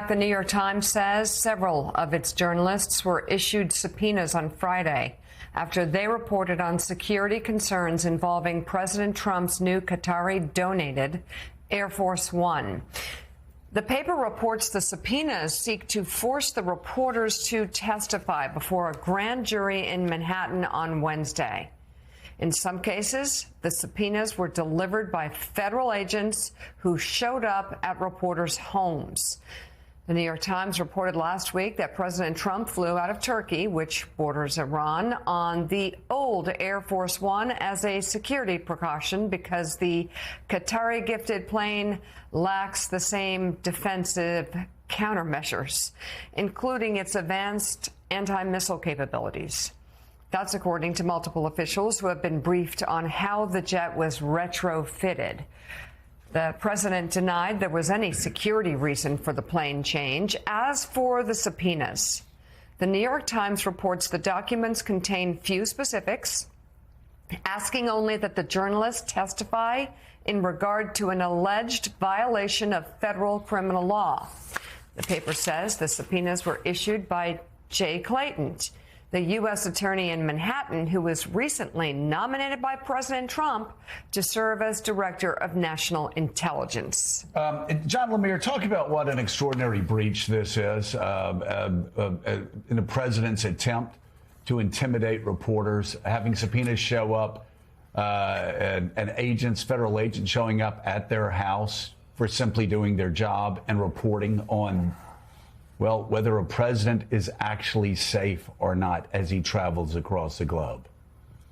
The New York Times says several of its journalists were issued subpoenas on Friday after they reported on security concerns involving President Trump's new Qatari-donated Air Force One. The paper reports the subpoenas seek to force the reporters to testify before a grand jury in Manhattan on Wednesday. In some cases, the subpoenas were delivered by federal agents who showed up at reporters' homes. The New York Times reported last week that President Trump flew out of Turkey, which borders Iran, on the old Air Force One as a security precaution because the Qatari-gifted plane lacks the same defensive countermeasures, including its advanced anti-missile capabilities. That's according to multiple officials who have been briefed on how the jet was retrofitted. The president denied there was any security reason for the plane change. As for the subpoenas, the New York Times reports the documents contain few specifics, asking only that the journalists testify in regard to an alleged violation of federal criminal law. The paper says the subpoenas were issued by Jay Clayton, the U.S. attorney in Manhattan, who was recently nominated by President Trump to serve as Director of National Intelligence. John Lemire, talk about what an extraordinary breach this is in the president's attempt to intimidate reporters, having subpoenas show up and agents, federal agents showing up at their house for simply doing their job and reporting on, well, whether a president is actually safe or not as he travels across the globe.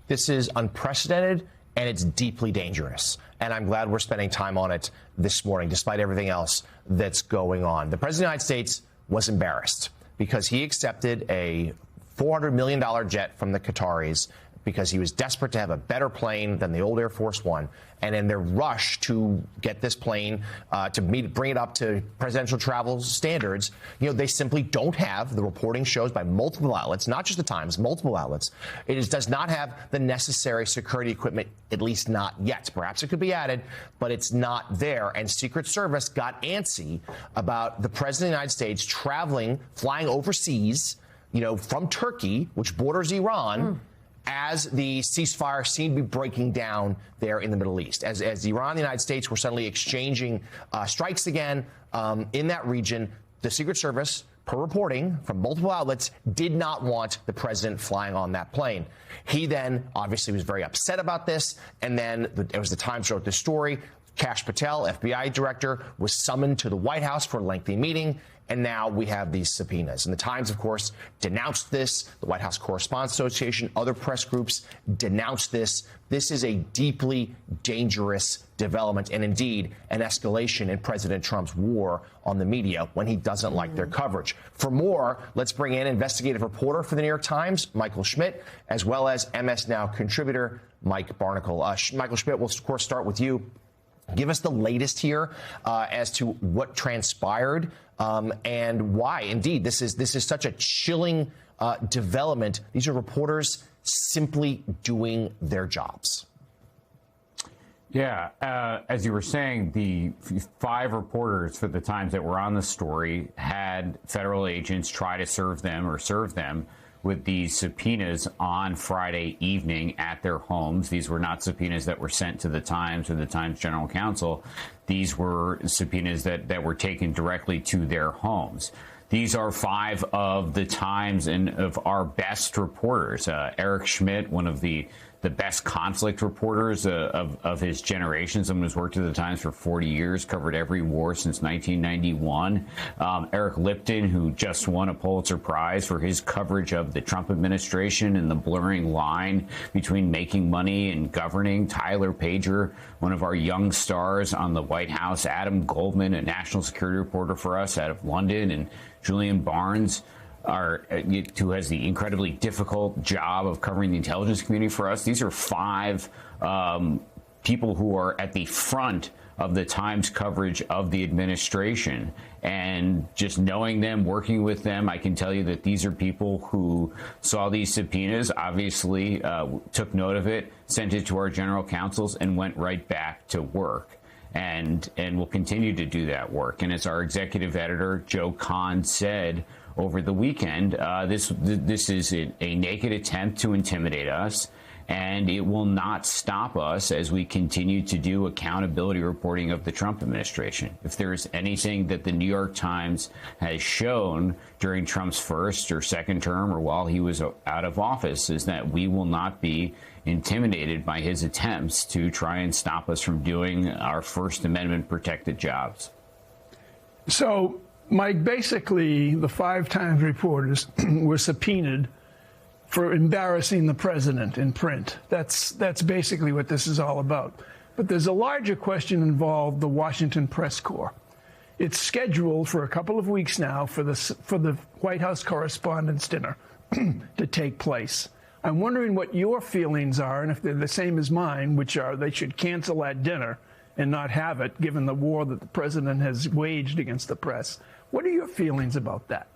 This is unprecedented, and it's deeply dangerous. And I'm glad we're spending time on it this morning, despite everything else that's going on. The President of the United States was embarrassed because he accepted a $400 million jet from the Qataris because he was desperate to have a better plane than the old Air Force One. And in their rush to get this plane bring it up to presidential travel standards, they simply don't have, the reporting shows by multiple outlets, not just the Times, multiple outlets, does not have the necessary security equipment, at least not yet. Perhaps it could be added, but it's not there. And Secret Service got antsy about the President of the United States flying overseas, from Turkey, which borders Iran, as the ceasefire seemed to be breaking down there in the Middle East. As Iran and the United States were suddenly exchanging strikes again in that region, the Secret Service, per reporting from multiple outlets, did not want the president flying on that plane. He then obviously was very upset about this, and then it was the Times wrote this story. Kash Patel, FBI director, was summoned to the White House for a lengthy meeting, and now we have these subpoenas. And the Times, of course, denounced this. The White House Correspondents Association, other press groups denounced this. This is a deeply dangerous development and indeed an escalation in President Trump's war on the media when he doesn't like their coverage. For more, let's bring in investigative reporter for the New York Times, Michael Schmidt, as well as MS Now contributor Mike Barnicle. Michael Schmidt, we'll, of course, start with you. Give us the latest here as to what transpired and why, indeed, this is such a chilling development. These are reporters simply doing their jobs. Yeah, as you were saying, the 5 reporters for the Times that were on the story had federal agents try to serve them with these subpoenas on Friday evening at their homes. These were not subpoenas that were sent to the Times or the Times General Counsel. These were subpoenas that were taken directly to their homes. These are 5 of the Times and of our best reporters. Eric Schmidt, one of the best conflict reporters of his generation, someone who's worked at the Times for 40 years, covered every war since 1991. Eric Lipton, who just won a Pulitzer Prize for his coverage of the Trump administration and the blurring line between making money and governing. Tyler Pager, one of our young stars on the White House. Adam Goldman, a national security reporter for us out of London. And Julian Barnes, who has the incredibly difficult job of covering the intelligence community for us. These are 5 people who are at the front of the Times coverage of the administration. And just knowing them, working with them, I can tell you that these are people who saw these subpoenas, obviously took note of it, sent it to our general counsels, and went right back to work. and will continue to do that work. And as our executive editor, Joe Kahn, said over the weekend, this is a naked attempt to intimidate us, and it will not stop us as we continue to do accountability reporting of the Trump administration. If there's anything that the New York Times has shown during Trump's first or second term or while he was out of office, is that we will not be intimidated by his attempts to try and stop us from doing our First Amendment protected jobs. So, Mike, basically the 5 Times reporters were subpoenaed for embarrassing the president in print. That's basically what this is all about. But there's a larger question involved, the Washington Press Corps. It's scheduled for a couple of weeks now for the White House Correspondents' Dinner to take place. I'm wondering what your feelings are, and if they're the same as mine, which are they should cancel that dinner and not have it, given the war that the president has waged against the press. What are your feelings about that?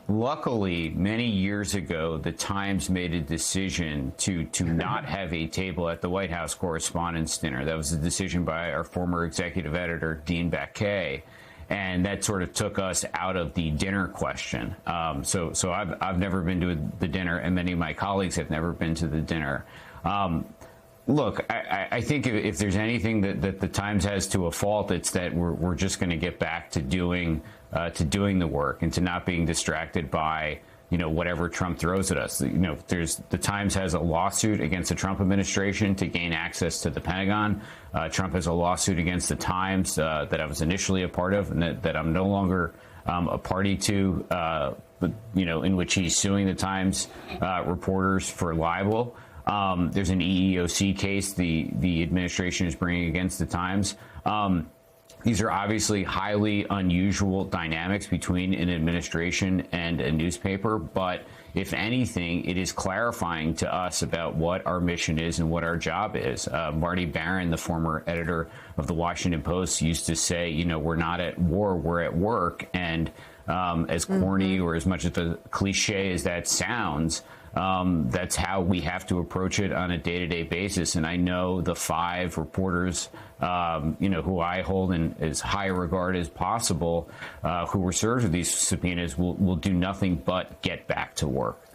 Luckily, many years ago, the Times made a decision to not have a table at the White House Correspondents' Dinner. That was a decision by our former executive editor, Dean Baquet, and that sort of took us out of the dinner question. So I've never been to the dinner, and many of my colleagues have never been to the dinner. Look, I think if there's anything that the Times has to a fault, it's that we're just going to get back to doing the work and to not being distracted by whatever Trump throws at us. The Times has a lawsuit against the Trump administration to gain access to the Pentagon. Trump has a lawsuit against the Times that I was initially a part of, and that I'm no longer a party to. In which he's suing the Times reporters for libel. There's an EEOC case the administration is bringing against the Times. These are obviously highly unusual dynamics between an administration and a newspaper, but if anything, it is clarifying to us about what our mission is and what our job is. Marty Baron, the former editor of the Washington Post, used to say, we're not at war, we're at work. And as corny or as much of a cliche as that sounds, that's how we have to approach it on a day-to-day basis. And I know the 5 reporters, who I hold in as high a regard as possible, who were served with these subpoenas will do nothing but get back to work.